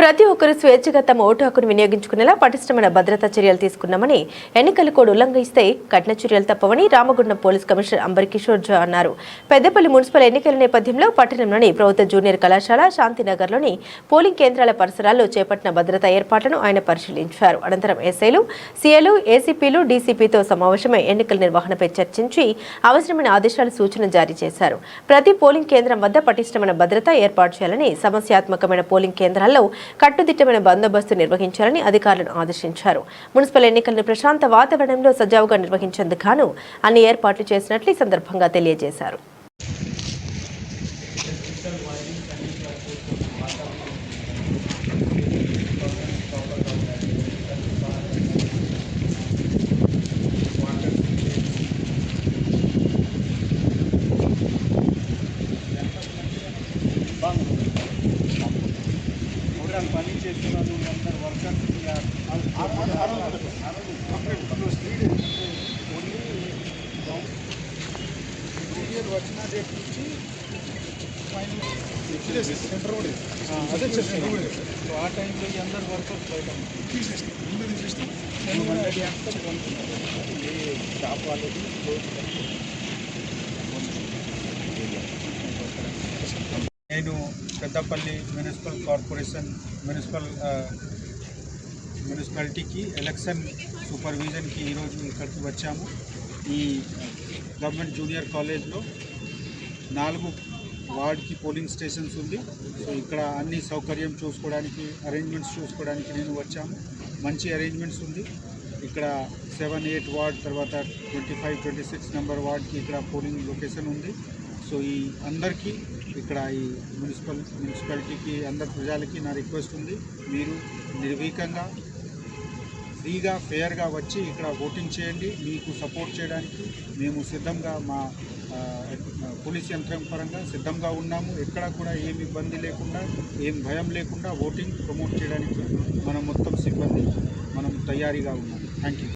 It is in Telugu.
ప్రతి ఒక్కరూ స్వేచ్ఛగా తమ ఓటు హక్కును వినియోగించుకునేలా పటిష్టమైన భద్రతా చర్యలు తీసుకున్నామని, ఎన్నికల కోడ్ ఉల్లంఘిస్తే కఠిన చర్యలు తప్పవని రామగుండం పోలీస్ కమిషనర్ అంబర్ కిషోర్ జా అన్నారు. పెద్దపల్లి మున్సిపల్ ఎన్నికల నేపథ్యంలో పట్టణంలోని ప్రభుత్వ జూనియర్ కళాశాల శాంతినగర్లోని పోలింగ్ కేంద్రాల పరిసరాల్లో చేపట్టిన భద్రతా ఏర్పాట్లను ఆయన పరిశీలించారు. అనంతరం ఎస్ఐలు, సీఏలు, ఏసీపీలు, డీసీపీతో సమావేశమై ఎన్నికల నిర్వహణపై చర్చించి అవసరమైన ఆదేశాలు, సూచనలు జారీ చేశారు. ప్రతి పోలింగ్ కేంద్రం వద్ద పటిష్టమైన భద్రత ఏర్పాటు చేయాలని, సమస్యాత్మకమైన పోలింగ్ కేంద్రాల్లో కట్టుదిట్టమైన బందోబస్తు నిర్వహించాలని అధికారులను ఆదేశించారు. మున్సిపల్ ఎన్నికలను ప్రశాంత వాతావరణంలో సజావుగా నిర్వహించేందుకు గాను అన్ని ఏర్పాట్లు చేసినట్లు ఈ సందర్భంగా తెలియజేశారు. పని చేస్తున్నాను అందరు వర్కర్స్ వచ్చిన డేట్ నుంచి సెంటర్ అదే చేస్తున్నాను. సో ఆ టైంలో ఈ అందరు వర్కర్స్ బయట షాప్ వాళ్ళకి నేను పెద్దపల్లి మున్సిపల్ కార్పొరేషన్ మున్సిపాలిటీకి ఎలక్షన్ సూపర్విజన్కి ఈరోజు ఇక్కడికి వచ్చాము. ఈ గవర్నమెంట్ జూనియర్ కాలేజ్లో 4 వార్డ్కి పోలింగ్ స్టేషన్స్ ఉంది. సో ఇక్కడ అన్ని సౌకర్యం చూసుకోవడానికి, అరేంజ్మెంట్స్ చూసుకోవడానికి నేను వచ్చాము. మంచి అరేంజ్మెంట్స్ ఉంది. ఇక్కడ 7, 8 వార్డ్, తర్వాత 25, 26 నెంబర్ వార్డ్కి ఇక్కడ పోలింగ్ లొకేషన్ ఉంది. సో ఈ అందరికీ ఇక్కడ ఈ మున్సిపాలిటీకి అందరి ప్రజలకి నా రిక్వెస్ట్ ఉంది, మీరు నిర్భీకంగా, ఫ్రీగా, ఫేర్గా వచ్చి ఇక్కడ ఓటింగ్ చేయండి. మీకు సపోర్ట్ చేయడానికి మేము సిద్ధంగా, మా పోలీస్ యంత్రం పరంగా సిద్ధంగా ఉన్నాము. ఎక్కడ కూడా ఏమి ఇబ్బంది లేకుండా, ఏం భయం లేకుండా ఓటింగ్ ప్రమోట్ చేయడానికి మనం మొత్తం సిబ్బంది మనం తయారీగా ఉన్నాము. Thank you.